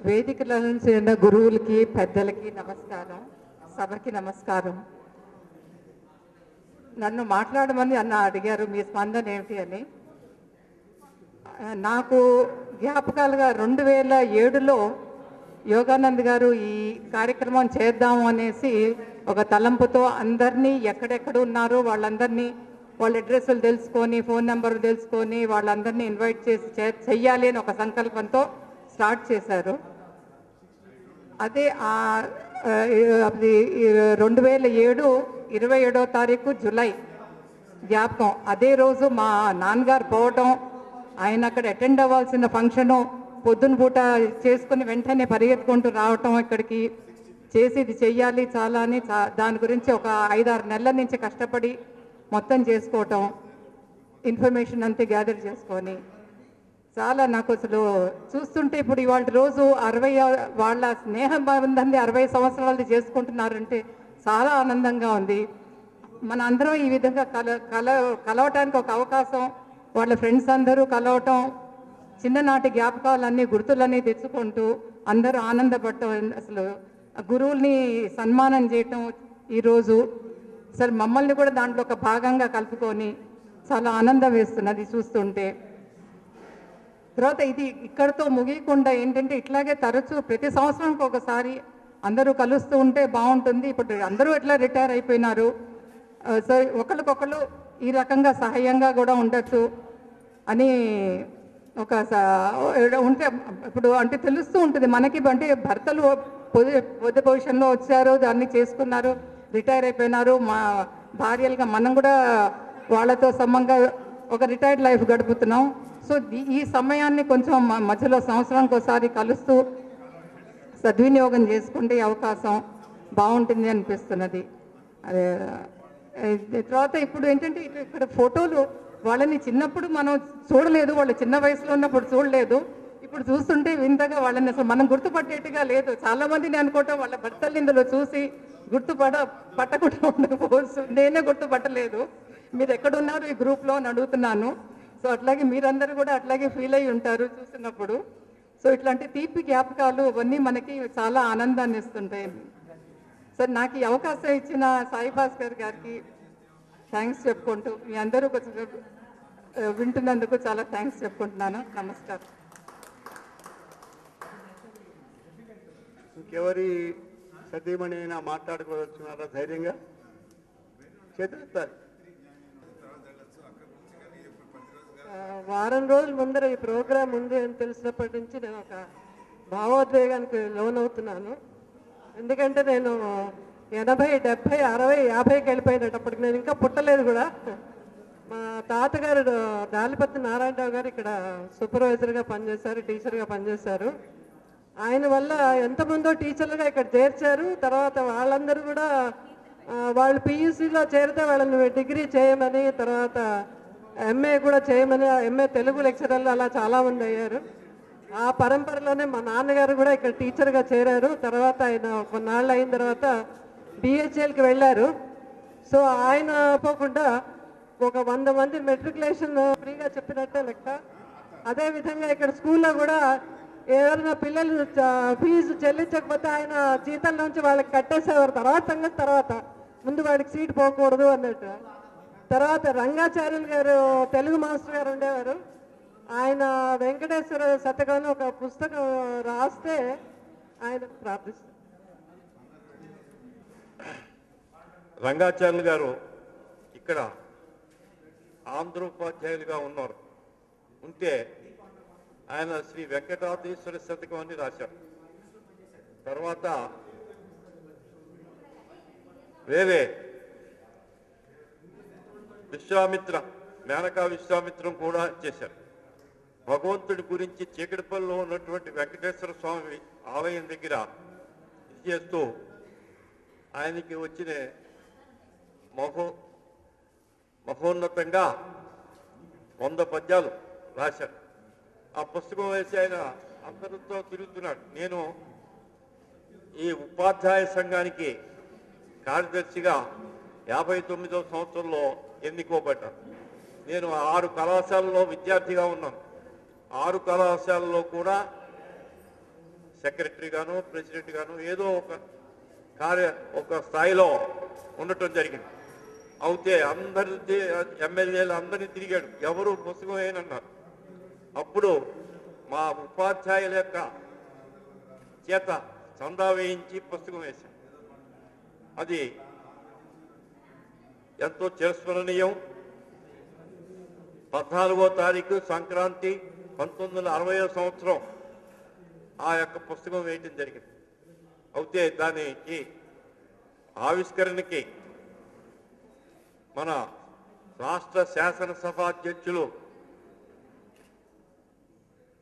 వేదికలను చేరిన గురువులకి పెద్దలకి నమస్కారం, సభకి నమస్కారం. నన్ను మాట్లాడమని అడిగారు, మీ స్పందన ఏమిటి అని. నాకు జ్ఞాపకాలుగా 2007లో యోగానంద్ గారు ఈ కార్యక్రమం చేద్దాము అనేసి ఒక తలంపుతో అందరినీ ఎక్కడెక్కడ ఉన్నారో వాళ్ళందరినీ వాళ్ళ అడ్రస్లు తెలుసుకొని, ఫోన్ నెంబర్లు తెలుసుకొని వాళ్ళందరినీ ఇన్వైట్ చేసి చెయ్యాలి అని ఒక సంకల్పంతో స్టార్ట్ చేశారు. అదే అది 2007 27వ తారీఖు జూలై జ్ఞాపకం. అదే రోజు మా నాన్నగారు పోవటం, ఆయన అక్కడ అటెండ్ అవ్వాల్సిన ఫంక్షను పొద్దున పూట చేసుకుని వెంటనే పరిగెత్తుకుంటూ రావటం, ఇక్కడికి చేసి ఇది చెయ్యాలి చాలా అని దాని గురించి ఒక 5-6 నెలల నుంచి కష్టపడి మొత్తం చేసుకోవటం, ఇన్ఫర్మేషన్ అంతా గ్యాదర్ చేసుకొని చాలా నాకు అసలు చూస్తుంటే ఇప్పుడు ఇవాళ రోజు 60 వాళ్ళ స్నేహం బంధాన్ని 60 సంవత్సరాలది చేసుకుంటున్నారంటే చాలా ఆనందంగా ఉంది. మన అందరం ఈ విధంగా కలవటానికి ఒక అవకాశం, వాళ్ళ ఫ్రెండ్స్ అందరూ కలవటం, చిన్ననాటి జ్ఞాపకాలన్నీ గుర్తులన్నీ తెచ్చుకుంటూ అందరూ ఆనందపడటం, అసలు గురువుల్ని సన్మానం చేయటం ఈరోజు అసలు మమ్మల్ని కూడా దాంట్లో ఒక భాగంగా కలుపుకొని చాలా ఆనందం వేస్తున్నది చూస్తుంటే. తర్వాత ఇది ఇక్కడితో ముగియకుండా ఏంటంటే ఇట్లాగే తరచూ ప్రతి సంవత్సరానికి ఒకసారి అందరూ కలుస్తూ ఉంటే బాగుంటుంది. ఇప్పుడు అందరూ ఎట్లా రిటైర్ అయిపోయినారు, సో ఒకరికొకరు ఈ రకంగా సహాయంగా కూడా ఉండొచ్చు అని ఒక ఉంటే ఇప్పుడు అంటే తెలుస్తూ ఉంటుంది మనకి. అంటే భర్తలు పొద్దు పొజిషన్లో వచ్చారు, దాన్ని చేసుకున్నారు, రిటైర్ అయిపోయినారు. మా భార్యలుగా మనం కూడా వాళ్ళతో సమంగా ఒక రిటైర్డ్ లైఫ్ గడుపుతున్నాం. సో ఈ సమయాన్ని కొంచెం మధ్యలో సంవత్సరానికి ఒకసారి కలుస్తూ సద్వినియోగం చేసుకుంటే అవకాశం బాగుంటుంది అనిపిస్తున్నది. అదే తర్వాత ఇప్పుడు ఏంటంటే ఇక్కడ ఫోటోలు వాళ్ళని చిన్నప్పుడు మనం చూడలేదు, వాళ్ళు చిన్న వయసులో ఉన్నప్పుడు చూడలేదు. ఇప్పుడు చూస్తుంటే వింతగా వాళ్ళని అసలు మనం గుర్తుపట్టేట్టుగా లేదు. చాలామందిని అనుకోవటం వాళ్ళ భర్తలు ఇందులో చూసి పట్టకుండా ఉండకపోవచ్చు. నేనే గుర్తుపట్టలేదు. మీరు ఎక్కడున్నారు ఈ గ్రూప్లో అని అడుగుతున్నాను. సో అట్లాగే మీరందరూ కూడా అట్లాగే ఫీల్ అయ్యి ఉంటారు చూసినప్పుడు. సో ఇట్లాంటి తీపి జ్ఞాపకాలు అవన్నీ మనకి చాలా ఆనందాన్ని ఇస్తుంటాయి. సార్ నాకు ఈ అవకాశం ఇచ్చిన సాయి భాస్కర్ గారికి థ్యాంక్స్ చెప్పుకుంటూ, మీ అందరూ కొంచెం వింటున్నందుకు చాలా థ్యాంక్స్ చెప్పుకుంటున్నాను. నమస్కారం. ఇంకెవరి సతీమణి అయినా మాట్లాడుకోవచ్చున్నారా ధైర్యంగా చేస్తారు? వారం రోజుల ముందర ఈ ప్రోగ్రాం ఉంది అని తెలిసినప్పటి నుంచి నేను ఒక భావోద్వేగానికి లోనవుతున్నాను. ఎందుకంటే నేను 80, 70, 60, 50కి వెళ్ళిపోయినప్పటికి నేను ఇంకా పుట్టలేదు కూడా. మా తాతగారు దాలిపత్తి నారాయణరావు గారు ఇక్కడ సూపర్వైజర్గా పనిచేశారు, టీచర్గా పనిచేశారు. ఆయన వల్ల ఎంతమందో టీచర్లుగా ఇక్కడ చేర్చారు. తర్వాత వాళ్ళందరూ కూడా వాళ్ళు పియూసీలో చేరితే వాళ్ళని డిగ్రీ చేయమని, తర్వాత ఎంఏ కూడా చేయమని, ఎంఏ తెలుగు లెక్చరర్లు అలా చాలామంది అయ్యారు. ఆ పరంపరలోనే మా నాన్నగారు కూడా ఇక్కడ టీచర్గా చేరారు. తర్వాత ఆయన కొన్నాళ్ళు అయిన తర్వాత బిహెచ్ఎల్కి వెళ్ళారు. సో ఆయన పోకుండా ఒక 100 మంది మెట్రికులేషన్ ఫ్రీగా చెప్పినట్టే లెక్క. అదేవిధంగా ఇక్కడ స్కూల్లో కూడా ఎవరైనా పిల్లలు ఫీజు చెల్లించకపోతే ఆయన జీతంలోంచి వాళ్ళకి కట్టేసేవారు. తర్వాత ముందు వాడికి సీట్ పోకూడదు అన్నట్టు. తర్వాత రంగాచార్యులు గారు తెలుగు మాస్టర్ గారు ఉండేవారు. ఆయన వెంకటేశ్వర శతకం ఒక పుస్తకం రాస్తే ఆయన ప్రార్థిస్తారు. రంగాచార్యులు గారు ఇక్కడ ఆంధ్రోపాధ్యాయులుగా ఉన్నారు. ఉంటే ఆయన శ్రీ వెంకటాద్రీశ్వర శతకం అని రాశారు. తర్వాత వేరే విశ్వామిత్ర, మేనకా విశ్వామిత్రం కూడా చేశారు. భగవంతుడి గురించి చీకటిపల్లిలో ఉన్నటువంటి వెంకటేశ్వర స్వామి ఆలయం దగ్గర ఇది చేస్తూ ఆయనకి వచ్చిన మహోన్నతంగా 100 పద్యాలు రాశారు. ఆ పుస్తకం వేసి ఆయన అందరితో తిరుగుతున్నాడు. నేను ఈ ఉపాధ్యాయ సంఘానికి కార్యదర్శిగా 59వ సంవత్సరంలో ఎన్నుకోబడ్డాను. నేను 6 కళాశాలలో విద్యార్థిగా ఉన్నాను. 6 కళాశాలలో కూడా సెక్రటరీ గాను ప్రెసిడెంట్ గాను ఏదో ఒక స్థాయిలో ఉండటం జరిగింది. అయితే అందరి ఎమ్మెల్యేలు అందరినీ తిరిగాడు, ఎవరు పుస్తకం ఏనన్నారు. అప్పుడు మా ఉపాధ్యాయుల యొక్క చేత చందా వేయించి పుస్తకం వేశాం. అది ఎంతో చిరస్మరణీయం. 14వ తారీఖు సంక్రాంతి 1960వ సంవత్సరం ఆ యొక్క పుస్తకం వేయటం జరిగింది. అయితే దానికి ఆవిష్కరణకి మన రాష్ట్ర శాసనసభ అధ్యక్షులు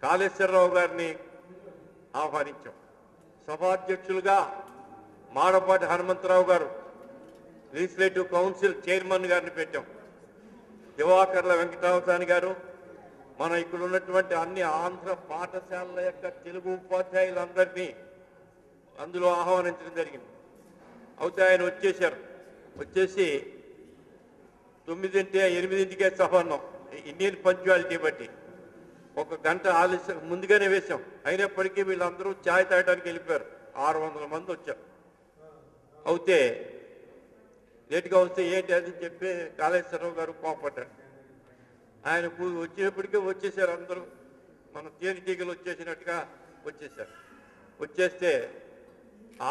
కాళేశ్వరరావు గారిని ఆహ్వానించాం. సభాధ్యక్షులుగా మాడపాటి హనుమంతరావు గారు, లెజిస్లేటివ్ కౌన్సిల్ చైర్మన్ గారిని పెట్టాం. దివాకర్ల వెంకటావతాని గారు, మన ఇక్కడ ఉన్నటువంటి అన్ని ఆంధ్ర పాఠశాలల యొక్క తెలుగు ఉపాధ్యాయులందరినీ అందులో ఆహ్వానించడం జరిగింది. అయితే ఆయన వచ్చేసారు. వచ్చేసి 8:00కే సభ అన్నాం. ఇండియన్ పంక్చువాలిటీ బట్టి 1 గంట ఆలస్యం ముందుగానే వేశాం. అయినప్పటికీ వీళ్ళందరూ ఛాయ్ తాగడానికి వెళ్ళిపోయారు. 600 మంది వచ్చారు. అయితే లేట్గా వస్తే ఏంటి అని చెప్పి కాళేశ్వరరావు గారు కోపడ్డారు. ఆయన వచ్చినప్పటికీ వచ్చేసారు. అందరూ మన తేనెటీగలు వచ్చేసినట్టుగా వచ్చేసారు. వచ్చేస్తే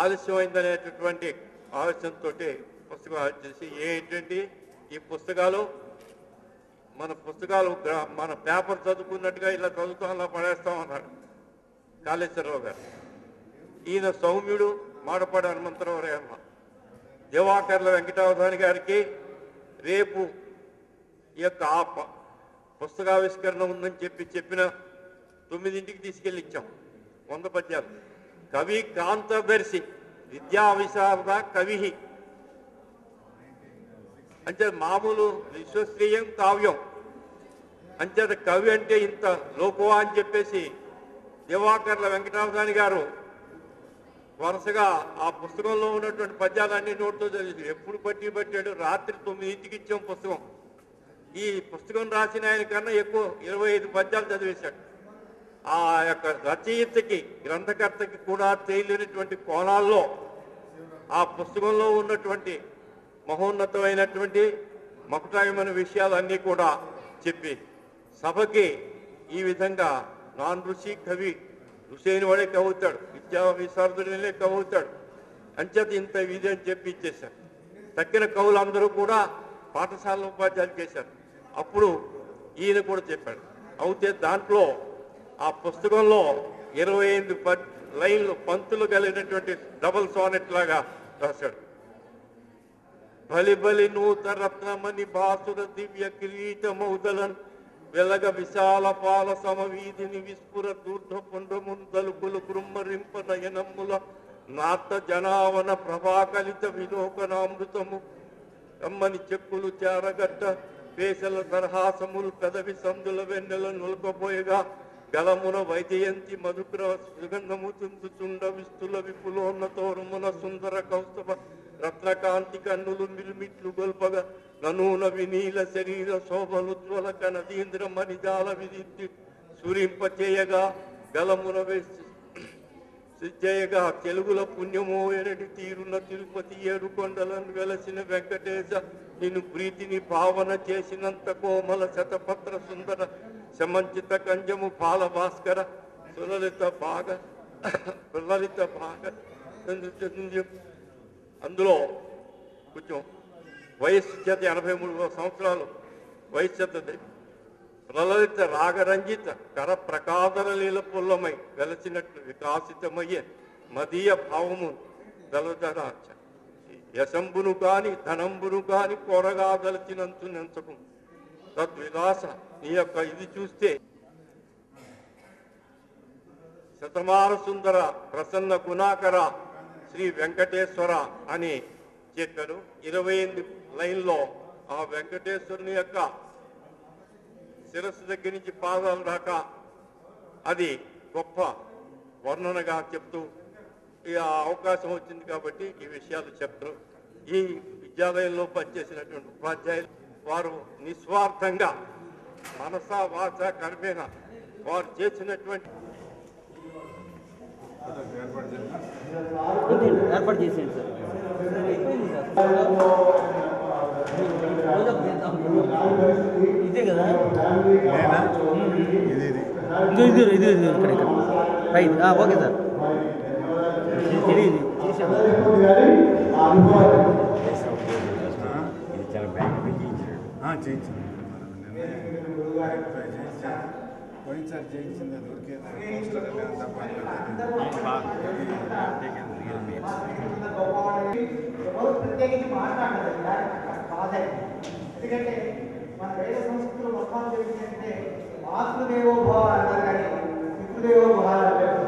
ఆలస్యమైందనేటటువంటి ఆలోచనతో పుస్తకం వచ్చేసి ఏంటంటే ఈ పుస్తకాలు మన పేపర్ చదువుకున్నట్టుగా ఇలా చదువుతాం, అలా పడేస్తామన్నాడు కాళేశ్వరరావు గారు. ఈయన సౌమ్యుడు, మాడపాటి హనుమంతరావు రేమ. దివాకర్ల వెంకటావధాని గారికి రేపు ఈ యొక్క పుస్తకావిష్కరణ ఉందని చెప్పిన 9ంటికి తీసుకెళ్ళి ఇచ్చాం 100 పద్యాలు. కవి కాంతదర్శి విద్యా విశారద కవి అంటే మామూలు విశ్వశ్రీయం కావ్యం అంచేత కవి అంటే ఇంత లోకువా అని చెప్పేసి దివాకర్ల వెంకటావధాని గారు వరుసగా ఆ పుస్తకంలో ఉన్నటువంటి పద్యాలన్నీ నోటితో చదివి ఎప్పుడు పట్టాడు. రాత్రి 9ంటికి ఇచ్చాం పుస్తకం. ఈ పుస్తకం రాసిన ఆయన కన్నా ఎక్కువ 25 పద్యాలు చదివేశాడు. ఆ యొక్క రచయితకి, గ్రంథకర్తకి కూడా తెలియనటువంటి కోణాల్లో ఆ పుస్తకంలో ఉన్నటువంటి మహోన్నతమైనటువంటి మకుటాయమైన విషయాలన్నీ కూడా చెప్పి సభకి ఈ విధంగా నాన్ ఋషి కవి, ఋషి అయిన వాడే కవుతాడు, విద్యా విశారదుడినే కవుతాడు అంచేత ఇంత విధి అని చెప్పి ఇచ్చేశారు. తక్కిన కవులందరూ కూడా పాఠశాల ఉపాధ్యాయులు చేశారు. అప్పుడు ఈయన కూడా చెప్పాడు. అయితే దాంట్లో ఆ పుస్తకంలో 25 లైన్లు పంక్తులు కలిగినటువంటి డబుల్ సోనెట్ లాగా రాశాడు. బలి నూత రత్నమణి బాసుర దివ్య కిరీట మౌదలన్ వెలగ విశాల పాల సమవీధిని విస్ఫుర దూర్ధ పుండ్రముందలుకులు కృమ్మరింప నయనమ్ముల నార్త జనావన ప్రభాకలిత విలోకనామృతము కమ్మని చెక్కులు చేరగట్ట పేసల తరహాసములు పెదవి సందుల వెన్నెల నులకపోయగా గలమున వైజయంతి మధుకర సుగంధము తుందుచుండ విస్తుల విపులోన్నతోరుమున సుందర కౌస్తభ రత్నకాంతి కన్నులు మిల్మిట్లు గొల్పగా ననూన వినీల శరీర శోభలుజ్వల కనదీంద్ర మణిజాల విదిత్తి సూరింపచేయగా గలమున చేయగా తెలుగుల పుణ్యమో ఎరడి తీరున్న తిరుపతి 7 కొండలను వెలసిన వెంకటేశ నిన్ను ప్రీతిని భావన చేసినంత కోమల శతపత్ర సుందర సమంచిత కంజము పాల భాస్కర సులలిత భాగ అందులో కొంచెం వయస్సు చేత 83 సంవత్సరాలు వయస్సు చేత ప్రలలిత రాగరంజిత కర ప్రకాదర లీల పుల్లమై వెలసినట్లు వికాసితమయ్యే మదీయ భావము దళదరాచ యశంబును కాని ధనంబును కాని కొరగా దలచినంతు నెంచకు తద్విలాస నీ యొక్క ఇది చూస్తే శతమాన సుందర ప్రసన్న గుణాకర శ్రీ వెంకటేశ్వర అని చెప్పారు. 28 లైన్లో ఆ వెంకటేశ్వరుని యొక్క శిరస్సు దగ్గర నుంచి పాదాల దాకా అది గొప్ప వర్ణనగా చెప్తూ ఈ అవకాశం వచ్చింది కాబట్టి ఈ విషయాలు చెప్తారు. ఈ విద్యాలయంలో పనిచేసినటువంటి ఉపాధ్యాయులు వారు నిస్వార్థంగా మనసా వాచ కర్మేణ వారు చేసినటువంటి ఏర్పాటు చేసేయండి సార్. అయిపోయింది సార్. ఇదే కదా ఇది ఇక్కడ రైట్. Okay sir. ఇది చేసాము. పోయినసారి చేయించింది ప్రత్యేకించి మాట్లాడలేదు బాధ. ఎందుకంటే మన వేద సంస్కృతిలో మొత్తం ఏంటంటే మాతృదేవోభవ అంటారు కానీ పితృదేవోభవ అంటారు.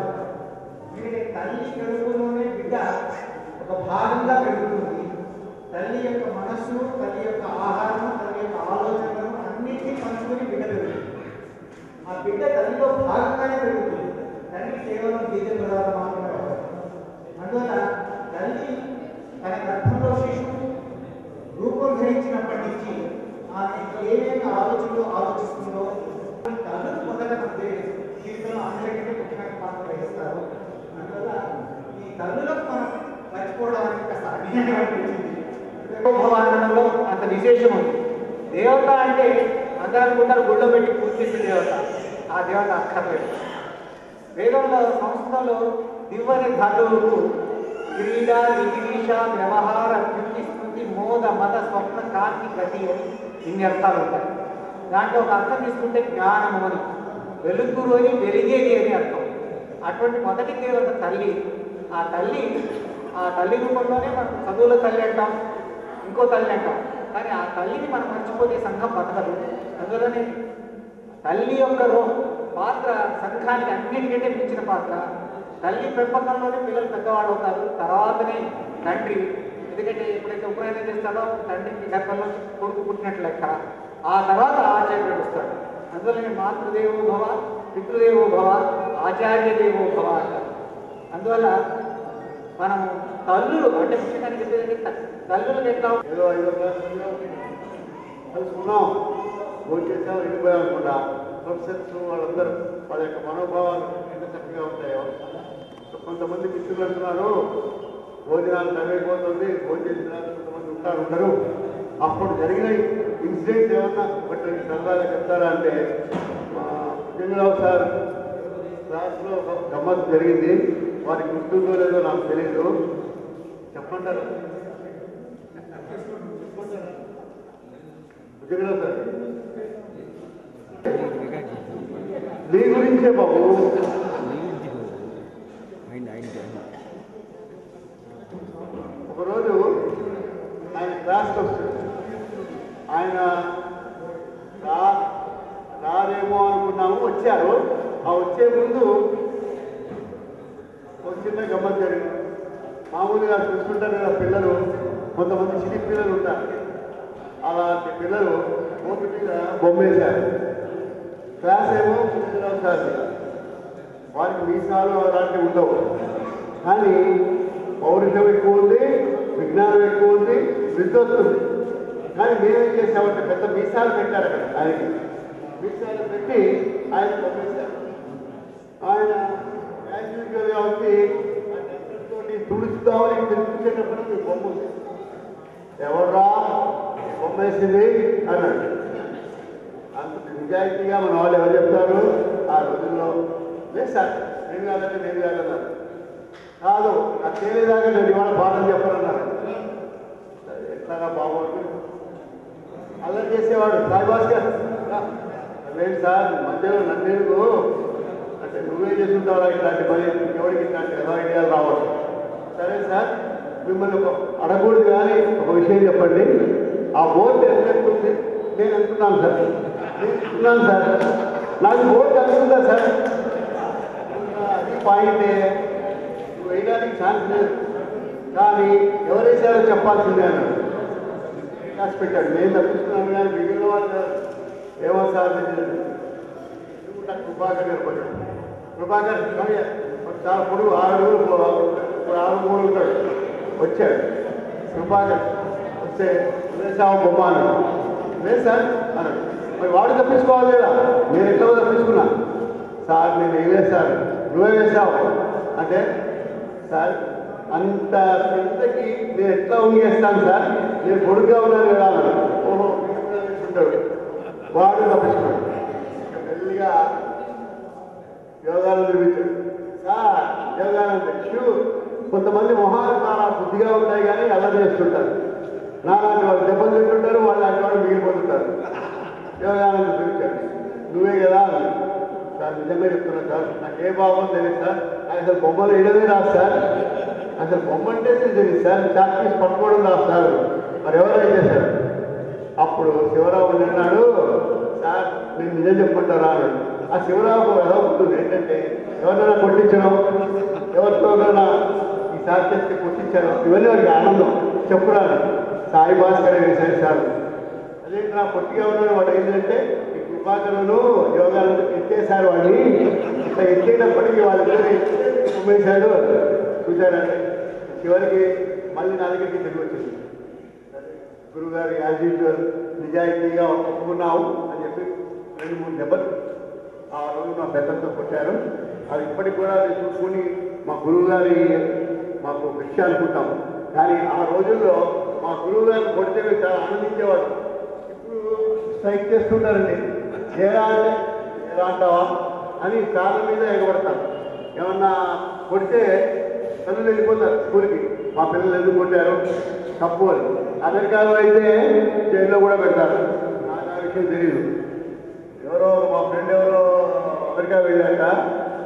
ఎందుకంటే తల్లి కడుపులోనే బిడ్డ ఒక భాగంగా పెరుగుతుంది. తల్లి యొక్క మనస్సు, తల్లి యొక్క ఆహారం, తల్లి యొక్క ఆలోచనలు అన్నింటినీ పంచుకొని బిడ్డ పెరుగుతుంది. ఆ బిడ్డ తల్లిలో భాగంగానే పెరుగుతుంది. తల్లి కేవలం బీజ పదార్థం మాత్రమే. అందువల్ల తల్లి తన గర్భంలో శిశువు రూపం ధరించినప్పటి నుంచి ఆమె ఏమేమి ఆలోచనలు ఆలోచిస్తుందో తల్లులు మొదట మనకి జీవితంలో అందరికంటే ముఖ్యమైన పాత్ర వహిస్తారు. అందువల్ల ఈ తల్లులకు మనం మర్చిపోవడానికి కాస్త అజ్ఞానం అనిపించింది. దేవోభవానంలో అంత విశేషం ఉంది. దేవత అంటే అందరూ అనుకుంటారు గుళ్ళో పెట్టి పూజ చేసే దేవత. ఆ దేవత అక్కర్లేదు. వేదంలో సంస్కృతంలో దివ్వ అనే ధాతువుకు క్రీడ, విజిగీష, వ్యవహార, యుక్తి, స్మృతి, మోద, మత, స్వప్న, కాంతి, గతి అని ఇన్ని అర్థాలు ఉంటాయి. దాంట్లో ఒక అర్థం తీసుకుంటే జ్ఞానము అని, వెలుగురు అని, వెలిగేది అని అర్థం. అటువంటి మొదటి దేవత తల్లి. ఆ తల్లి రూపంలోనే మనం చదువుల తల్లి అంటాం, ఇంకో తల్లి అంటాం. కానీ ఆ తల్లిని మనం మర్చిపోతే సంఘం బతకదు. అందువల్లనే తల్లి యొక్క పాత్ర సంఘానికి అన్నిటికంటే మించిన పాత్ర. తల్లి పెంపకంలోనే పిల్లలు పెద్దవాళ్ళు అవుతారు, తర్వాతనే తండ్రి. ఎందుకంటే ఎప్పుడైతే ఉపనయనం చేస్తాడో తండ్రికి గర్భంలో కొడుకు పుట్టినట్లు లెక్క. ఆ తర్వాత ఆచార్యుడు వస్తాడు. అందువల్ల మాతృదేవోభవ, పితృదేవోభవ, ఆచార్య దేవోభవ అంటారు. అందువల్ల మనం తల్లులు అంటే ముఖ్యంగా చెప్పేది తల్లులకు ఎట్లా ఏదో 5వ క్లాసులో కలుసుకున్నాం, భోజనం వెళ్ళిపోయాం అనుకుంటా. ప్రొఫెసర్స్ వాళ్ళందరూ వాళ్ళ యొక్క మనోభావాలు ఎంత చక్కగా ఉంటాయో. కొంతమంది మిత్రులు అంటున్నారు భోజనాలు తగ్గిపోతుంది, భోజనం కొంతమంది ఉండరు. అప్పుడు జరిగిన ఇన్సిడెంట్స్ ఏమన్నా ఒకటి సరదాగా చెప్తారా అంటే, జంగరావు సార్ క్లాస్లో ఒక గమ్మత్తు జరిగింది. వారికి గుర్తుందో లేదో నాకు తెలియదు, చెప్పంటారు జంగరావు సార్? నీ గురించే బాబు. ఒకరోజు ఆయన క్లాస్కి వస్తుంది. ఆయన రారేమో అనుకున్నాము, వచ్చారు. ఆ వచ్చే ముందు ఒక చిన్న గమ్మత్ జరిగింది. మామూలుగా చూసుకుంటారు కదా పిల్లలు, కొంతమంది చిన్న పిల్లలు ఉంటారు. అలాంటి పిల్లలు ఓటు మీద బొమ్మేశారు. క్లాస్ ఏమో కూర్చున్నాం సార్. వారికి మీసాలు అలాంటివి ఉండవు, కానీ పౌరుషం ఎక్కువ ఉంది, విజ్ఞానం ఎక్కువ ఉంది, విద్వత్తు ఉంది. కానీ మేమేం చేసామంటే పెద్ద మీసాలు పెట్టారు అక్కడ. ఆయనకి మీసాలు పెట్టి ఆయన పంపించారు. ఆయన యాక్చువల్గా వచ్చి తుడుచుదామని చూసేటప్పుడు బొమ్మ ఉంది. ఎవర్రా బొమ్మ వేసింది అన్నాడు. అంత నిజాయితీగా మన వాళ్ళు ఎవరు చెప్తారు ఆ రోజుల్లో? లేదు సార్, నేను కాదంటే నేను కాదన్నారు. కాదు, నాకు తెలియదాకా నేను ఇవాళ పాఠం చెప్పనన్నారు. ఎట్లాగా బాగుంటుంది. అల్లరి చేసేవాడు సాయిబాస్ గారు. లేదు సార్, మధ్యలో నన్నేందుకు అంటే నువ్వే చేసుకుంటావా ఇట్లాంటి పని, ఎవరికి ఇట్లాంటి ఎలా ఐడియాలు రావచ్చు. సరే సార్, మిమ్మల్ని ఒక అడగకూడదు కానీ ఒక విషయం చెప్పండి. ఆ బోర్డు ఎంత నేను అనుకున్నాను సార్, నేను సార్, నాకు బోర్డు అనుకుందా సార్? అది పాయింటే, నువ్వు వేయడానికి ఛాన్స్ లేదు, కానీ ఎవరేసారో చెప్పాల్సిందే అన్నాడు. రాసి పెట్టాడు. నేను తప్పించుకున్నాను కానీ మిగిలిన వాళ్ళు ఏమో సార్ నాకు కృపాకర్ గారు పడ్డాడు. కృపాకర్ కానీ చాలా పొడుగు 6 అడుగులు 6 మూడు ఉంటాడు. వచ్చాడు కృపాకర్. వస్తే వేసావు బొమ్మ అన్నాడు. లేదు సార్ అన్నాడు. మరి వాడు తప్పించుకోవాలి లేదా? నేను ఎట్లా తప్పించుకున్నా సార్? నేను వేయలేదు సార్. నువ్వే వేసావు అంటే, సార్ అంత కిందకి నేను ఎట్లా ఉంగేస్తాను సార్, నేను కొడుకుగా ఉన్నాను కదా అన్నాడు. ఓహో ఉంటాడు వాడు తప్పించుకోడు. మెల్లిగా యోగాలు నిర్మించాడు సార్. యోగానంద కొంతమంది మొహాలు చాలా బుద్ధిగా ఉంటాయి కానీ అల్లరి చేస్తుంటారు. నాలాంటి వాళ్ళు దెబ్బలు తింటుంటారు, వాళ్ళంటి వాళ్ళు మిగిలిపోతుంటారు. యోగానంద చూపించాడు, నువ్వే కదా సార్. నిజంగా చెప్తున్నా సార్, నాకు ఏ భావం తెలియదు సార్. నాకు అసలు బొమ్మలు వేయడమే రాదు సార్. అసలు బొమ్మ అంటే తెలియదు సార్. చాక్ పీస్ పట్టుకోవడం రాదు సార్. మరి ఎవరైనా చేశారు. అప్పుడు శివరావు అన్నాడు, సార్ నేను నిజం చెప్పుకుంటారా అన్నాడు. ఆ శివరావు ఎలా ఉంటుంది ఏంటంటే, ఎవరినైనా కొట్టించడం, ఎవరితోనైనా ఈసారి చేస్తే కొట్టించడం, ఇవన్నీ వాడికి ఆనందం. చెప్పురాను సాయి భాస్కర్ వేశారు సార్. అదే నా పొట్టిగా ఉన్నాడు. వాడు ఏంటంటే ఈ కృపాకరును యోగాలను ఎత్తేసారు. వాడిని ఇట్లా ఎత్తేటప్పటికీ వాళ్ళిద్దరిని ఉమ్మేశాడు. చూశారంటే చివరికి మళ్ళీ నా దగ్గరికి తిరిగి వచ్చింది. గురువుగారు యాజ్ యూజువల్ నిజాయితీగా ఒప్పుకున్నావు అని చెప్పి 2-3 దెబ్బలు ఆ రోజు మా పెద్దలతో కొట్టారు. అది ఇప్పటికి కూడా చూసుకుని మా గురువుగారి మాకు భిక్ష అనుకుంటాం. కానీ ఆ రోజుల్లో మా గురువుగారిని కొడితే మేము చాలా ఆనందించేవాడు. ఇప్పుడు స్ట్రైక్ చేస్తుంటారండి. ఏరా అంటే ఎలా అంటావా అని కాళ్ళ మీద ఎగబడతారు. ఏమన్నా కొడితే పిల్లలు వెళ్ళిపోతారు స్కూల్కి. మా పిల్లలు ఎందుకు కొట్టారు తప్పు అని. అమెరికాలో అయితే జైల్లో కూడా పెడతారు. నాకు ఆ విషయం తెలియదు. ఎవరో మా ఫ్రెండ్ ఎవరో అమెరికా వెళ్ళాక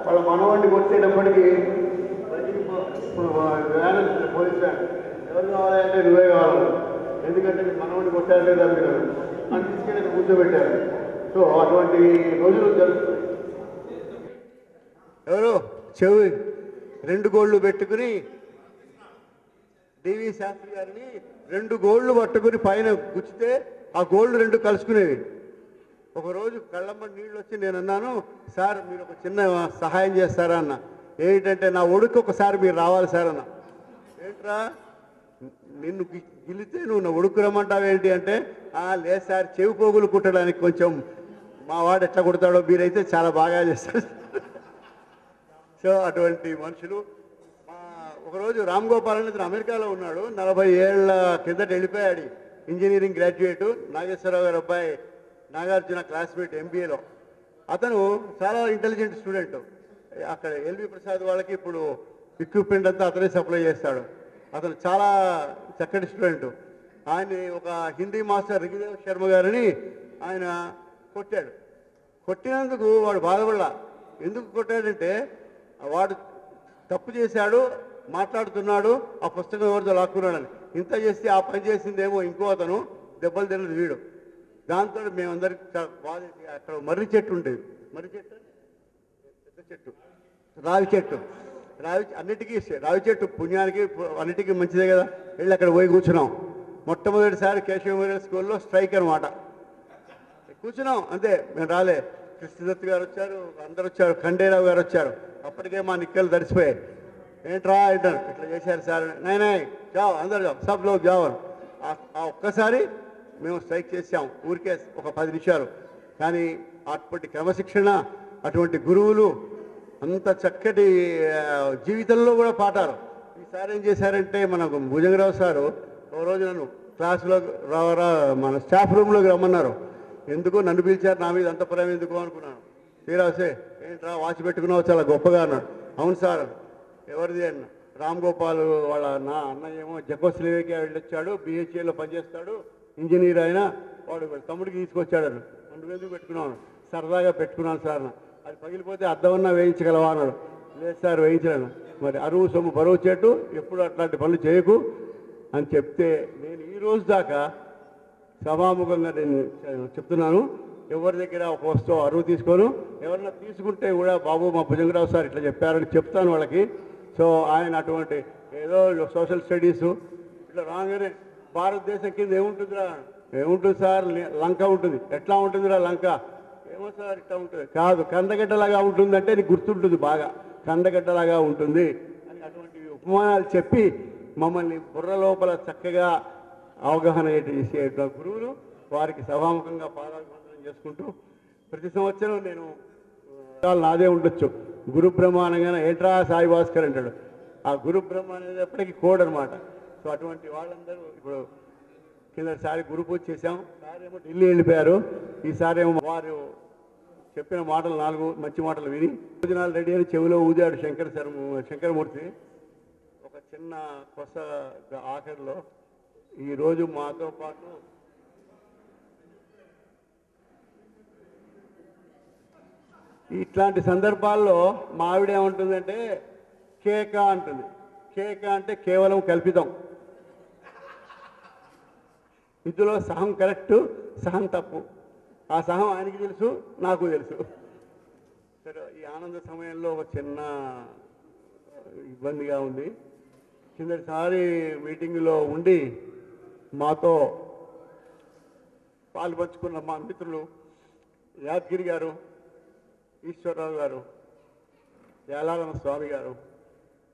వాళ్ళ మనవాడిని కొట్టేటప్పటికి పోలీసు ఎవరు కావాలంటే నువ్వే కావాలి, ఎందుకంటే మనవాడిని కొట్టారంటే దాన్ని అని తీసుకెళ్ళి కూర్చోబెట్టారు. సో అటువంటి రోజులు జరుగుతుంది. ఎవరో చెవి 2 గోళ్ళు పెట్టుకుని డివి శాస్త్రి గారిని 2 గోళ్ళు పట్టుకుని పైన గుచ్చితే ఆ గోళ్ళు 2 కలుసుకునేవి. ఒకరోజు కళ్ళమ్మడి నీళ్ళు వచ్చి నేను అన్నాను, సార్ మీరు ఒక చిన్న సహాయం చేస్తారా అన్న. ఏంటంటే నా ఒడుకు ఒకసారి మీరు రావాలి సార్ అన్న. ఏంట్రా నిన్ను గిలితే నువ్వు నా ఒడుకు రమ్మంటావేంటి అంటే, లేదు సార్ చెవి పోగులు కుట్టడానికి కొంచెం మా వాడు ఎట్లా కుడతాడో మీరైతే చాలా బాగా చేస్తారు. సో అటువంటి మనుషులు. ఒకరోజు రామ్ గోపాల్ అనేది అమెరికాలో ఉన్నాడు. 40 ఏళ్ళ కిందట వెళ్ళిపోయాడు. ఇంజనీరింగ్ గ్రాడ్యుయేటు, నాగేశ్వరరావు గారు అబ్బాయి, నాగార్జున క్లాస్మేట్ ఎంబీఏలో. అతను చాలా ఇంటెలిజెంట్ స్టూడెంట్. అక్కడ ఎల్వి ప్రసాద్ వాళ్ళకి ఇప్పుడు ఎక్విప్మెంట్ అంతా అతనే సప్లై చేస్తాడు. అతను చాలా చక్కటి స్టూడెంట్. ఆయన ఒక హిందీ మాస్టర్ రిగిదేవ్ శర్మ గారిని ఆయన కొట్టాడు. కొట్టినందుకు వాడు బాధపడలా. ఎందుకు కొట్టాడంటే వాడు తప్పు చేశాడు, మాట్లాడుతున్నాడు, ఆ పుస్తకం ఎవరితో లాక్కున్నాడని. ఇంత చేస్తే ఆ పని చేసిందేమో ఇంకో అతను, దెబ్బలు తిన్నది వీడు. దాంతో మేమందరికి బాధ. అక్కడ మర్రి చెట్టు ఉండేది. మర్రి చెట్టు పెద్ద చెట్టు, రావి చెట్టు. అన్నిటికీ రావి చెట్టు పుణ్యానికి అన్నిటికీ మంచిదే కదా. వెళ్ళి అక్కడ పోయి కూర్చున్నాం. మొట్టమొదటిసారి కేశవ స్కూల్లో స్ట్రైక్ అనమాట. కూర్చున్నాం అంతే. మేము రాలే. కృష్ణదత్ గారు వచ్చారు, అందరు వచ్చారు, ఖండేరావు గారు వచ్చారు. అప్పటికే మా నిక్కలు తడిసిపోయాయి. ఏంట్రా అంటారు, ఇట్లా చేశారు సార్. నాయ్ జావ్ అందరు జావ్, సబ్ లోగ్ జావ్ అని. ఆ ఒక్కసారి మేము స్ట్రైక్ చేసాం ఊరికే ఒక 10 నిమిషాలు. కానీ అప్పటి క్రమశిక్షణ, అటువంటి గురువులు, అంత చక్కటి జీవితంలో కూడా పాఠాలు. ఈసారి ఏం చేశారంటే మన భుజంగరావు సారు ఒక రోజు నన్ను క్లాసులో మన స్టాఫ్ రూమ్లోకి రమ్మన్నారు. ఎందుకో నన్ను పిలిచారు, నా మీద అంత ప్రేమ ఎందుకు అనుకున్నాను. తీరాసే ఏంట్రా వాచి పెట్టుకున్నావు చాలా గొప్పగా అన్నాడు. అవును సార్. ఎవరిది అన్న. రామ్ గోపాల్ వాళ్ళ నా అన్నయ్య ఏమో జకోస్లోవేకియా వెళ్ళొచ్చాడు, బిహెచ్ఏలో పనిచేస్తాడు, ఇంజనీర్ అయినా వాడు తమ్ముడికి తీసుకొచ్చాడు. నువ్వెందుకు పెట్టుకున్నాను? సరదాగా పెట్టుకున్నాను సార్. అది పగిలిపోతే అద్దమన్నా వేయించగలవా అన్నాడు. లేదు సార్ వేయించలేను. మరి అరువు సొమ్ము బరువు చెట్టు, ఎప్పుడు అట్లాంటి పనులు చేయకు అని చెప్తే నేను ఈ రోజు దాకా సభాముఖంగా నేను చెప్తున్నాను, ఎవరి దగ్గర ఒక వస్తువు అరువు తీసుకోను. ఎవరన్నా తీసుకుంటే కూడా బాబు మా భుజంగరావు సార్ ఇట్లా చెప్పారని చెప్తాను వాళ్ళకి. సో ఆయన అటువంటి ఏదో సోషల్ స్టడీసు ఇట్లా రాగానే భారతదేశం కింద ఏముంటుందిరా? ఏముంటుంది సార్? లంక ఉంటుంది. ఎట్లా ఉంటుందిరా లంక? ఏమో సార్ ఇట్లా ఉంటుంది. కాదు, కందగడ్డలాగా ఉంటుందంటే నీకు గుర్తుంటుంది బాగా. కందగడ్డలాగా ఉంటుంది అని అటువంటి ఉపమానాలు చెప్పి మమ్మల్ని బుర్ర లోపల చక్కగా అవగాహన చేసే గురువులు, వారికి సభాముఖంగా పాదాభివందనం చేసుకుంటూ ప్రతి సంవత్సరం నేను నాదే ఉండొచ్చు. గురు బ్రహ్మ అనగానే ఏంట్రా సాయి భాస్కర్ అంటాడు. ఆ గురు బ్రహ్మ అనేది ఎప్పటికీ కోడ్ అనమాట. సో అటువంటి వాళ్ళందరూ ఇప్పుడు కిందసారి గురు పూజ చేశాం. సార్ ఏమో ఢిల్లీ వెళ్ళిపోయారు. ఈసారి ఏమో వారు చెప్పిన మాటలు 4 మంచి మాటలు విని భోజనాలు రెడీ అని చెవిలో ఊదాడు శంకరమూర్తి. ఒక చిన్న కొత్త ఆఖరిలో ఈరోజు మాతో పాటు ఇట్లాంటి సందర్భాల్లో మా ఆవిడ ఏమంటుందంటే కేక అంటుంది. కేక అంటే కేవలం కల్పితం. ఇందులో సహం కరెక్టు, సహం తప్పు. ఆ సహం ఆయనకి తెలుసు, నాకు తెలుసు. సరే, ఈ ఆనంద సమయంలో ఒక చిన్న ఇబ్బందిగా ఉంది. కిందసారి మీటింగ్లో ఉండి మాతో పాల్పంచుకున్న మా మిత్రులు యాదగిరి గారు, ఈశ్వరరావు గారు, యాలారణ స్వామి గారు,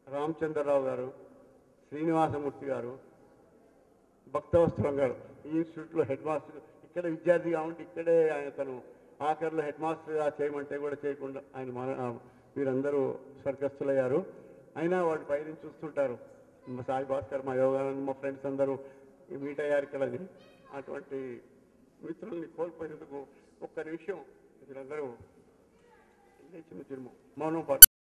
రామచంద్రరావు గారు, శ్రీనివాసమూర్తి గారు, భక్తవస్త్రం గారు, ఈ ఇన్స్టిట్యూట్లో హెడ్ మాస్టర్, ఇక్కడ విద్యార్థిగా ఉండి ఇక్కడే ఆయన తను ఆఖరిలో హెడ్ మాస్టర్గా చేయమంటే కూడా చేయకుండా ఆయన వీరందరూ స్వర్గస్థులయ్యారు. అయినా వాళ్ళు పైన చూస్తుంటారు. మా సాయి భాస్కర్, మా యోగానంద్, మా ఫ్రెండ్స్ అందరూ మీట్ అయ్యారు ఇక్కడ. అటువంటి మిత్రుల్ని కోల్పోయినందుకు ఒక్క నిమిషం వీరందరూ చిన్న మౌనం పాటు